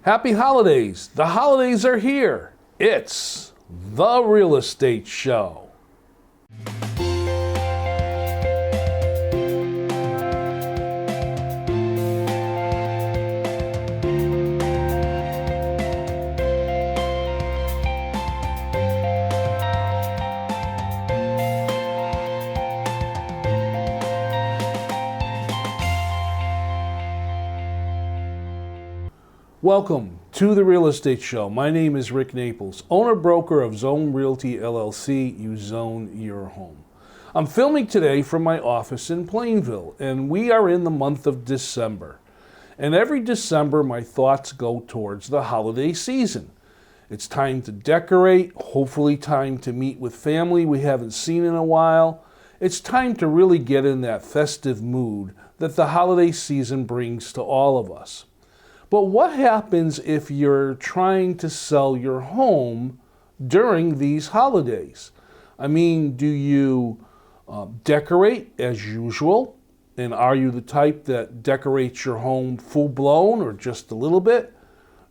Happy holidays! The holidays are here. It's the Real Estate Show. Welcome to the Real Estate Show. My name is Rick Naples, owner-broker of Zone Realty LLC. You zone your home. I'm filming today from my office in Plainville, and we are in the month of December. And every December, my thoughts go towards the holiday season. It's time to decorate, hopefully time to meet with family we haven't seen in a while. It's time to really get in that festive mood that the holiday season brings to all of us. But what happens if you're trying to sell your home during these holidays? I mean, do you decorate as usual? And are you the type that decorates your home full-blown or just a little bit?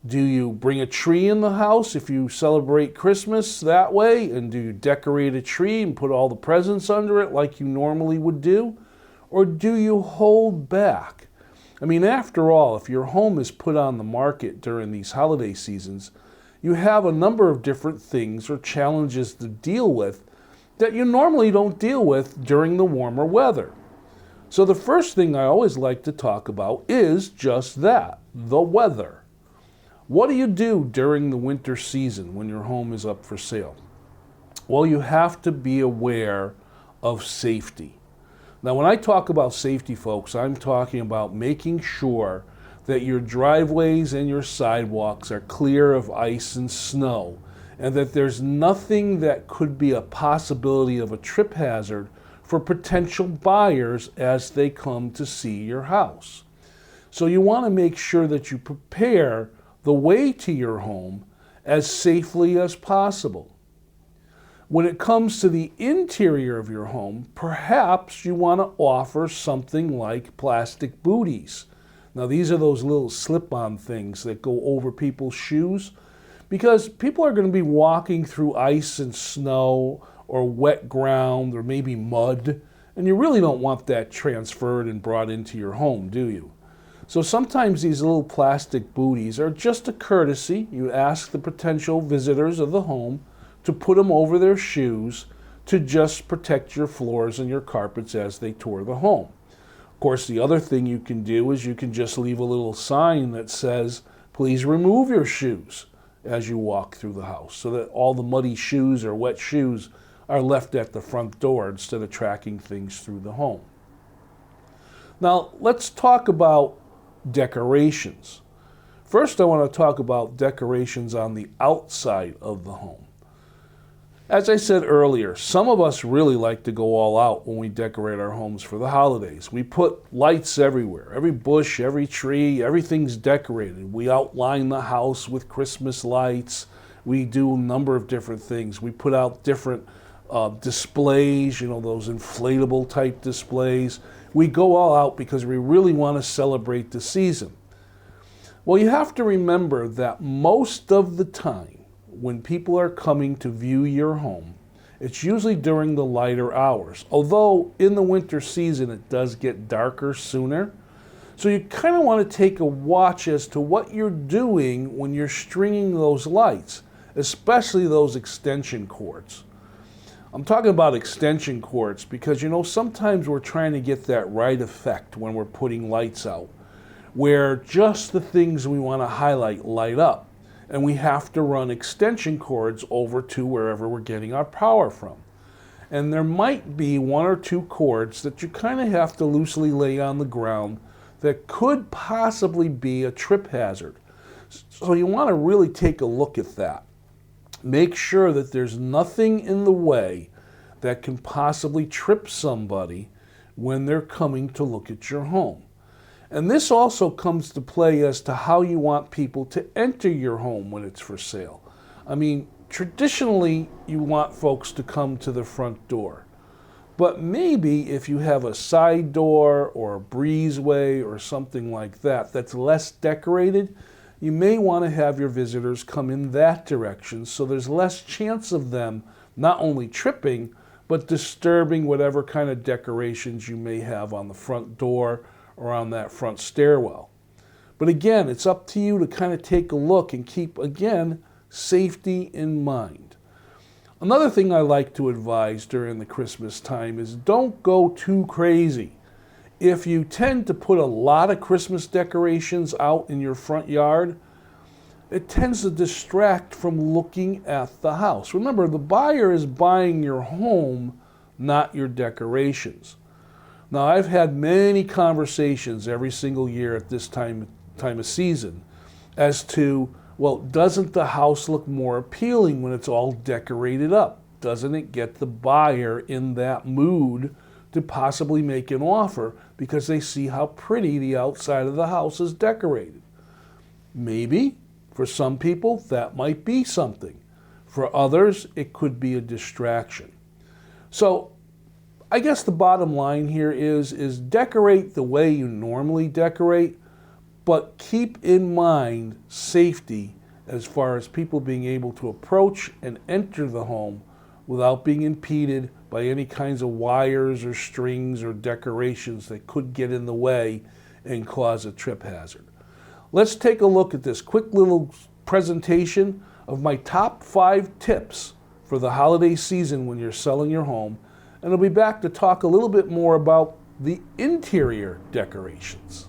Do you bring a tree in the house if you celebrate Christmas that way? And do you decorate a tree and put all the presents under it like you normally would do? Or do you hold back? I mean, after all, if your home is put on the market during these holiday seasons, you have a number of different things or challenges to deal with that you normally don't deal with during the warmer weather. So the first thing I always like to talk about is just that, the weather. What do you do during the winter season when your home is up for sale? Well, you have to be aware of safety. Now, when I talk about safety, folks, I'm talking about making sure that your driveways and your sidewalks are clear of ice and snow, and that there's nothing that could be a possibility of a trip hazard for potential buyers as they come to see your house. So you want to make sure that you prepare the way to your home as safely as possible. When it comes to the interior of your home, perhaps you want to offer something like plastic booties. Now, these are those little slip-on things that go over people's shoes, because people are going to be walking through ice and snow or wet ground or maybe mud, and you really don't want that transferred and brought into your home, do you? So sometimes these little plastic booties are just a courtesy. You ask the potential visitors of the home to put them over their shoes to just protect your floors and your carpets as they tour the home. Of course, the other thing you can do is you can just leave a little sign that says, please remove your shoes as you walk through the house, so that all the muddy shoes or wet shoes are left at the front door instead of tracking things through the home. Now, let's talk about decorations. First, I want to talk about decorations on the outside of the home. As I said earlier, some of us really like to go all out when we decorate our homes for the holidays. We put lights everywhere. Every bush, every tree, everything's decorated. We outline the house with Christmas lights. We do a number of different things. We put out different displays, those inflatable type displays. We go all out because we really want to celebrate the season. Well, you have to remember that most of the time, when people are coming to view your home, it's usually during the lighter hours. Although in the winter season it does get darker sooner. So you kind of want to take a watch as to what you're doing when you're stringing those lights, especially those extension cords. I'm talking about extension cords because sometimes we're trying to get that right effect when we're putting lights out, where just the things we want to highlight light up. And we have to run extension cords over to wherever we're getting our power from. And there might be one or two cords that you kind of have to loosely lay on the ground that could possibly be a trip hazard. So you want to really take a look at that. Make sure that there's nothing in the way that can possibly trip somebody when they're coming to look at your home. And this also comes to play as to how you want people to enter your home when it's for sale. I mean, traditionally, you want folks to come to the front door. But maybe if you have a side door or a breezeway or something like that that's less decorated, you may want to have your visitors come in that direction so there's less chance of them not only tripping, but disturbing whatever kind of decorations you may have on the front door or on that front stairwell. But again, it's up to you to kind of take a look and keep, again, safety in mind. Another thing I like to advise during the Christmas time is don't go too crazy. If you tend to put a lot of Christmas decorations out in your front yard, it tends to distract from looking at the house. Remember, the buyer is buying your home, not your decorations. Now, I've had many conversations every single year at this time of season as to, well, doesn't the house look more appealing when it's all decorated up? Doesn't it get the buyer in that mood to possibly make an offer because they see how pretty the outside of the house is decorated? Maybe. For some people, that might be something. For others, it could be a distraction. So I guess the bottom line here is decorate the way you normally decorate, but keep in mind safety as far as people being able to approach and enter the home without being impeded by any kinds of wires or strings or decorations that could get in the way and cause a trip hazard. Let's take a look at this quick little presentation of my top 5 tips for the holiday season when you're selling your home, and I'll be back to talk a little bit more about the interior decorations.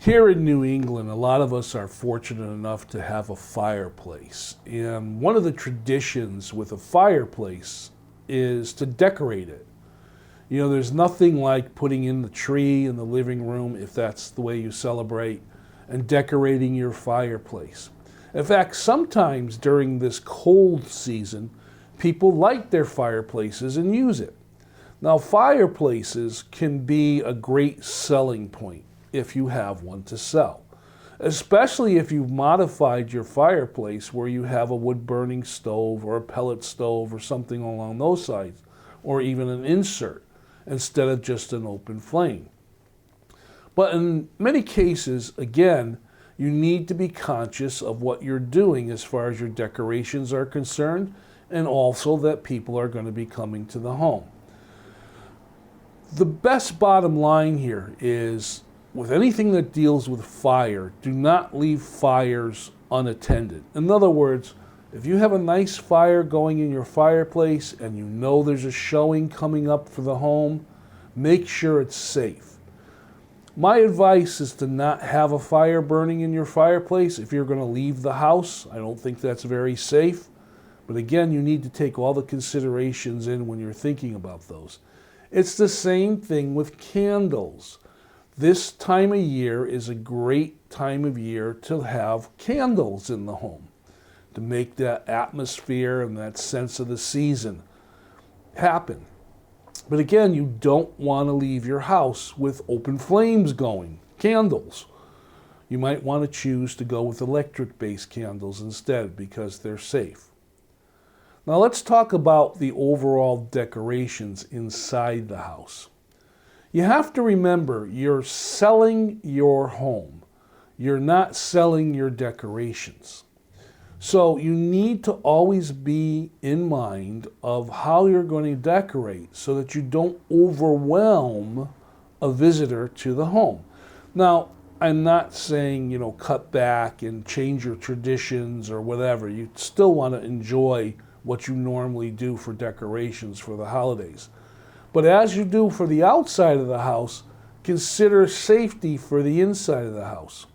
Here in New England, a lot of us are fortunate enough to have a fireplace. And one of the traditions with a fireplace is to decorate it. You know, there's nothing like putting in the tree in the living room, if that's the way you celebrate, and decorating your fireplace. In fact, sometimes during this cold season, people light their fireplaces and use it. Now, fireplaces can be a great selling point if you have one to sell, especially if you've modified your fireplace where you have a wood-burning stove or a pellet stove or something along those sides, or even an insert instead of just an open flame. But in many cases, again, you need to be conscious of what you're doing as far as your decorations are concerned, and also that people are going to be coming to the home. The best bottom line here is, with anything that deals with fire, do not leave fires unattended. In other words, if you have a nice fire going in your fireplace and you know there's a showing coming up for the home, make sure it's safe. My advice is to not have a fire burning in your fireplace if you're going to leave the house. I don't think that's very safe. But again, you need to take all the considerations in when you're thinking about those. It's the same thing with candles. This time of year is a great time of year to have candles in the home, to make that atmosphere and that sense of the season happen. But again, you don't want to leave your house with open flames going, candles. You might want to choose to go with electric-based candles instead because they're safe. Now let's talk about the overall decorations inside the house. You have to remember, you're selling your home. You're not selling your decorations. So you need to always be in mind of how you're going to decorate so that you don't overwhelm a visitor to the home. Now, I'm not saying, cut back and change your traditions or whatever. You still want to enjoy what you normally do for decorations for the holidays. But as you do for the outside of the house, consider safety for the inside of the house.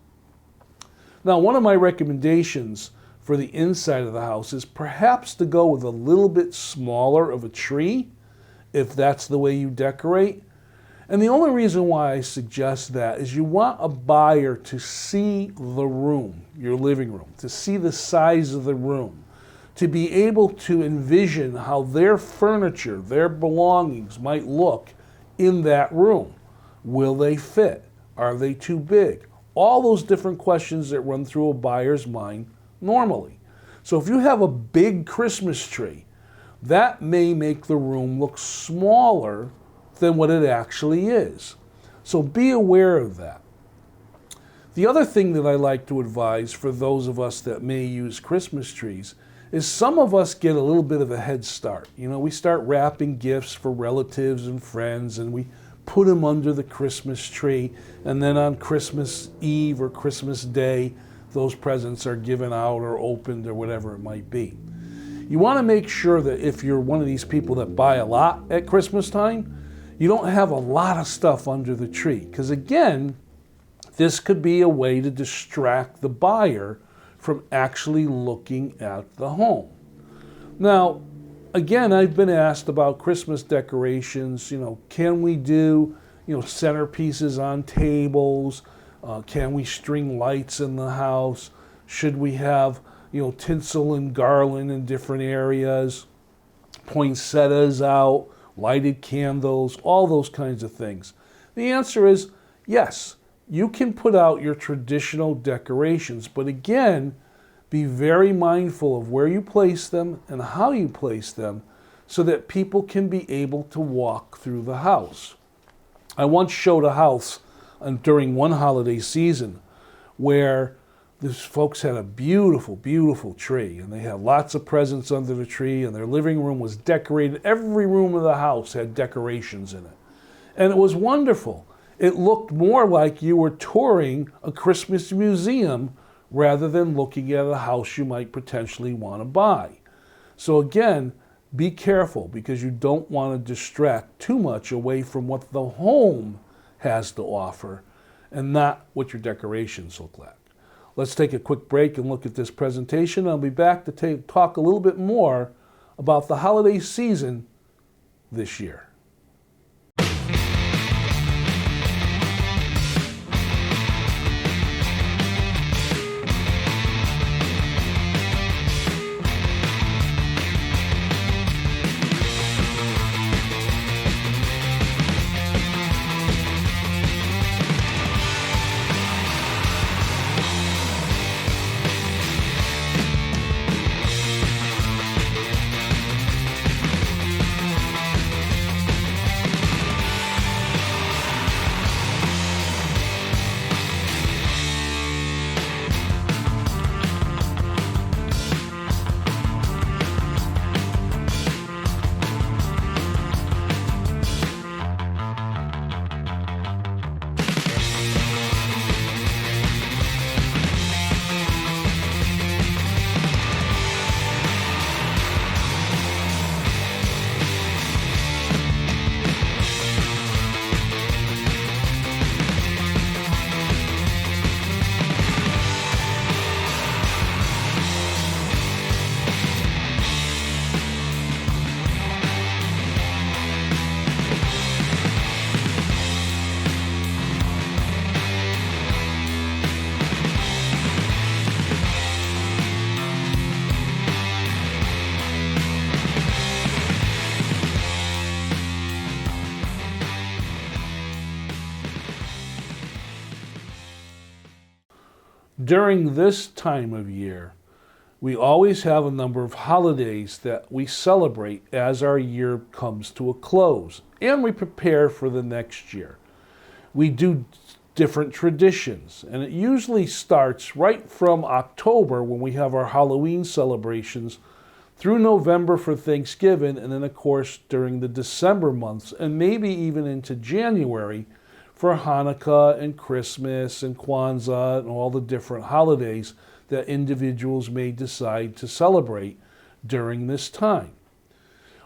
Now, one of my recommendations for the inside of the house is perhaps to go with a little bit smaller of a tree, if that's the way you decorate. And the only reason why I suggest that is you want a buyer to see the room, your living room, to see the size of the room, to be able to envision how their furniture, their belongings might look in that room. Will they fit? Are they too big? All those different questions that run through a buyer's mind normally. So if you have a big Christmas tree, that may make the room look smaller than what it actually is. So be aware of that. The other thing that I like to advise for those of us that may use Christmas trees is some of us get a little bit of a head start. You know, we start wrapping gifts for relatives and friends, and we put them under the Christmas tree, and then on Christmas Eve or Christmas Day, those presents are given out or opened or whatever it might be. You want to make sure that if you're one of these people that buy a lot at Christmas time, you don't have a lot of stuff under the tree, because again, this could be a way to distract the buyer from actually looking at the home. Now, again, I've been asked about Christmas decorations. Can we do, centerpieces on tables? Can we string lights in the house? Should we have, tinsel and garland in different areas? Poinsettias out, lighted candles, all those kinds of things. The answer is yes. You can put out your traditional decorations, but again, be very mindful of where you place them and how you place them so that people can be able to walk through the house. I once showed a house during one holiday season where these folks had a beautiful, beautiful tree, and they had lots of presents under the tree, and their living room was decorated. Every room of the house had decorations in it. And it was wonderful. It looked more like you were touring a Christmas museum rather than looking at a house you might potentially want to buy. So again, be careful, because you don't want to distract too much away from what the home has to offer and not what your decorations look like. Let's take a quick break and look at this presentation. I'll be back to talk a little bit more about the holiday season this year. During this time of year, we always have a number of holidays that we celebrate as our year comes to a close, and we prepare for the next year. We do different traditions, and it usually starts right from October, when we have our Halloween celebrations, through November for Thanksgiving, and then of course during the December months, and maybe even into January for Hanukkah and Christmas and Kwanzaa and all the different holidays that individuals may decide to celebrate during this time.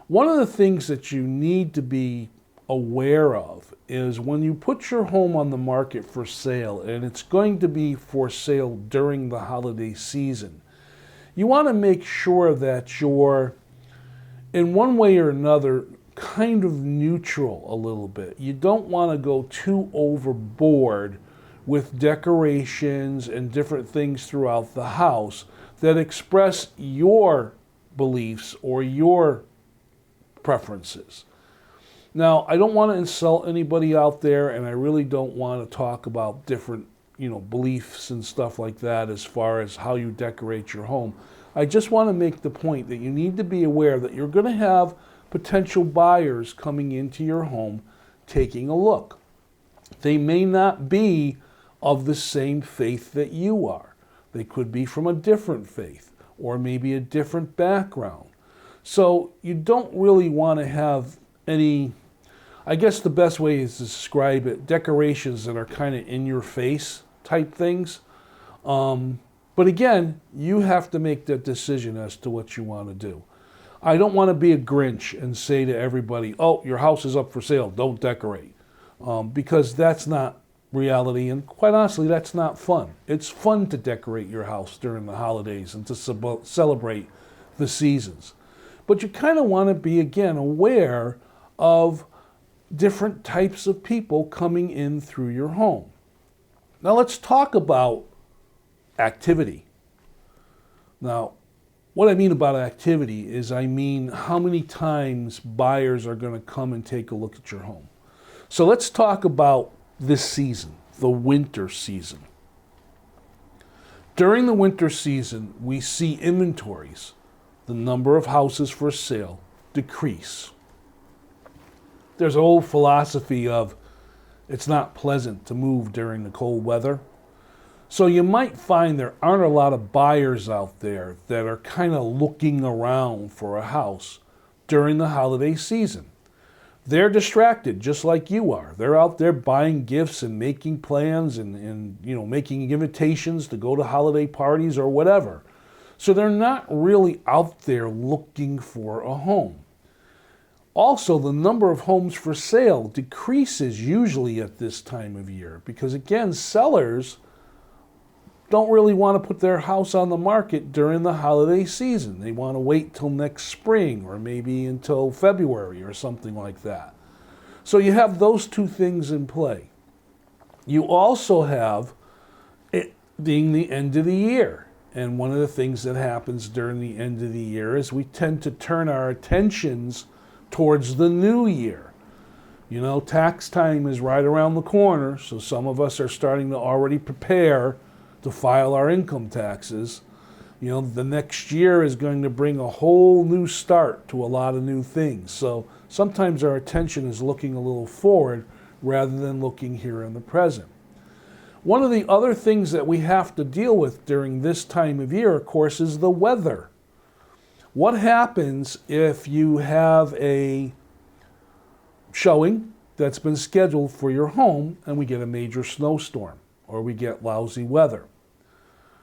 One of the things that you need to be aware of is when you put your home on the market for sale, and it's going to be for sale during the holiday season, you want to make sure that you're, in one way or another, kind of neutral a little bit. You don't want to go too overboard with decorations and different things throughout the house that express your beliefs or your preferences. Now, I don't want to insult anybody out there, and I really don't want to talk about different, beliefs and stuff like that as far as how you decorate your home. I just want to make the point that you need to be aware that you're going to have potential buyers coming into your home taking a look. They may not be of the same faith that you are. They could be from a different faith or maybe a different background. So you don't really want to have any, I guess the best way is to describe it, decorations that are kind of in your face type things. But again, you have to make that decision as to what you want to do. I don't want to be a Grinch and say to everybody, oh, your house is up for sale, don't decorate. Because that's not reality, and quite honestly, that's not fun. It's fun to decorate your house during the holidays and to celebrate the seasons. But you kind of want to be, again, aware of different types of people coming in through your home. Now let's talk about activity. Now, what I mean about activity is I mean how many times buyers are going to come and take a look at your home. So let's talk about this season, the winter season. During the winter season, we see inventories, the number of houses for sale, decrease. There's an old philosophy of it's not pleasant to move during the cold weather. So you might find there aren't a lot of buyers out there that are kind of looking around for a house during the holiday season. They're distracted just like you are. They're out there buying gifts and making plans and making invitations to go to holiday parties or whatever. So they're not really out there looking for a home. Also, the number of homes for sale decreases usually at this time of year because, again, sellers don't really want to put their house on the market during the holiday season. They want to wait till next spring or maybe until February or something like that. So you have those two things in play. You also have it being the end of the year. And one of the things that happens during the end of the year is we tend to turn our attentions towards the new year. Tax time is right around the corner, so some of us are starting to already prepare to file our income taxes. The next year is going to bring a whole new start to a lot of new things. So sometimes our attention is looking a little forward rather than looking here in the present. One of the other things that we have to deal with during this time of year, of course, is the weather. What happens if you have a showing that's been scheduled for your home and we get a major snowstorm or we get lousy weather?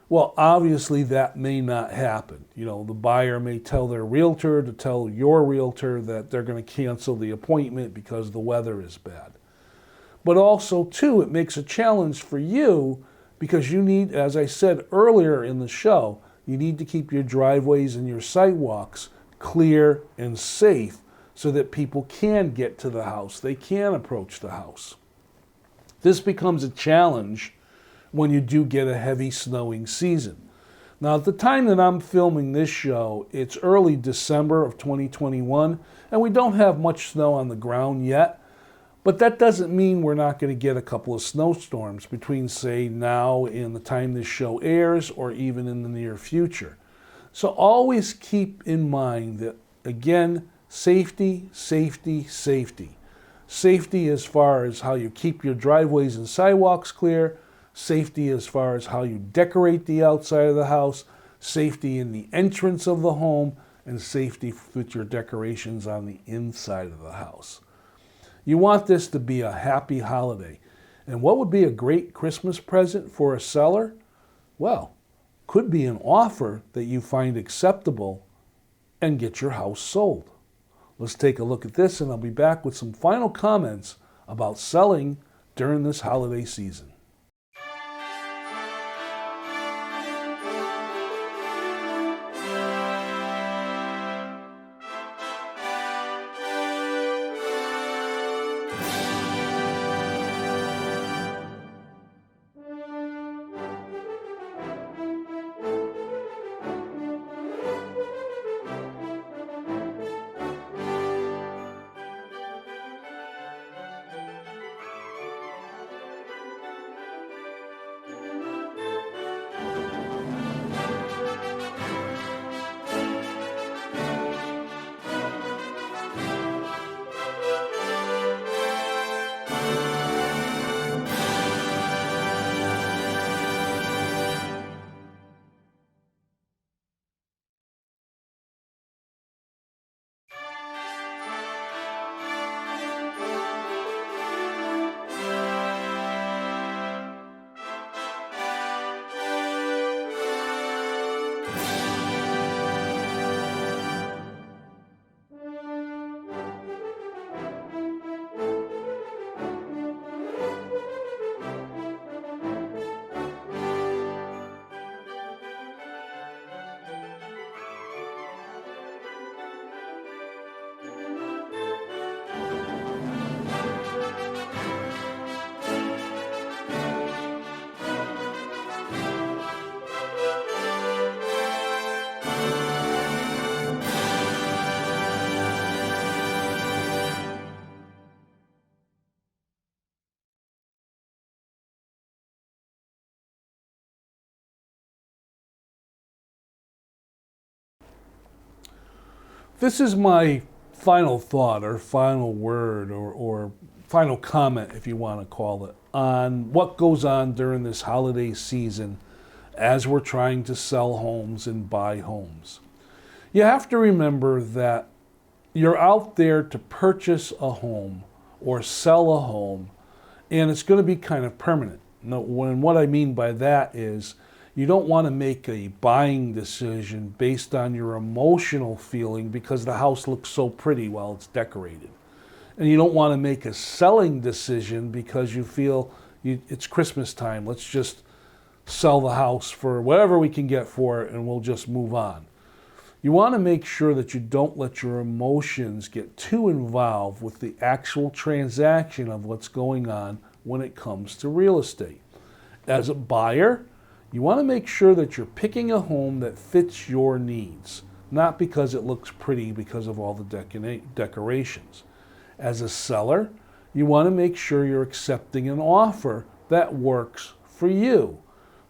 Well, obviously that may not happen. The buyer may tell their realtor to tell your realtor that they're going to cancel the appointment because the weather is bad. But also, too, it makes a challenge for you because you need, as I said earlier in the show, you need to keep your driveways and your sidewalks clear and safe so that people can get to the house. They can approach the house. This becomes a challenge when you do get a heavy snowing season. Now, at the time that I'm filming this show, it's early December of 2021, and we don't have much snow on the ground yet, but that doesn't mean we're not going to get a couple of snowstorms between, say, now and the time this show airs, or even in the near future. So always keep in mind that, again, safety, safety, safety. Safety as far as how you keep your driveways and sidewalks clear, safety as far as how you decorate the outside of the house, safety in the entrance of the home, and safety with your decorations on the inside of the house. You want this to be a happy holiday. And what would be a great Christmas present for a seller? Well, could be an offer that you find acceptable and get your house sold. Let's take a look at this, and I'll be back with some final comments about selling during this holiday season. This is my final thought or final word or final comment, if you want to call it, on what goes on during this holiday season as we're trying to sell homes and buy homes. You have to remember that you're out there to purchase a home or sell a home, and it's going to be kind of permanent. Now, what I mean by that is you don't want to make a buying decision based on your emotional feeling because the house looks so pretty while it's decorated. And you don't want to make a selling decision because you feel it's Christmas time. Let's just sell the house for whatever we can get for it and we'll just move on. You want to make sure that you don't let your emotions get too involved with the actual transaction of what's going on when it comes to real estate. As a buyer, you want to make sure that you're picking a home that fits your needs, not because it looks pretty because of all the decorations. As a seller, you want to make sure you're accepting an offer that works for you,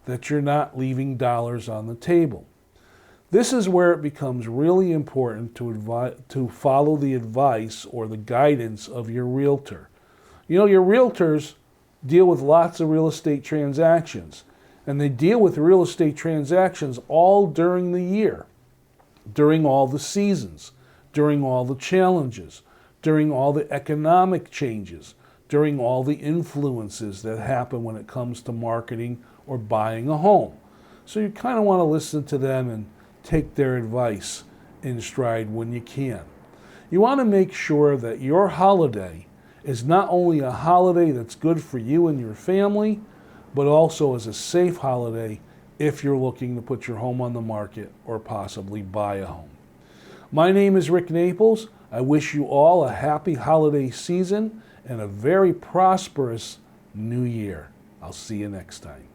that you're not leaving dollars on the table. This is where it becomes really important to follow the advice or the guidance of your realtor. You know, your realtors deal with lots of real estate transactions. And they deal with real estate transactions all during the year, during all the seasons, during all the challenges, during all the economic changes, during all the influences that happen when it comes to marketing or buying a home. So you kind of want to listen to them and take their advice in stride when you can. You want to make sure that your holiday is not only a holiday that's good for you and your family, but also as a safe holiday if you're looking to put your home on the market or possibly buy a home. My name is Rick Naples. I wish you all a happy holiday season and a very prosperous new year. I'll see you next time.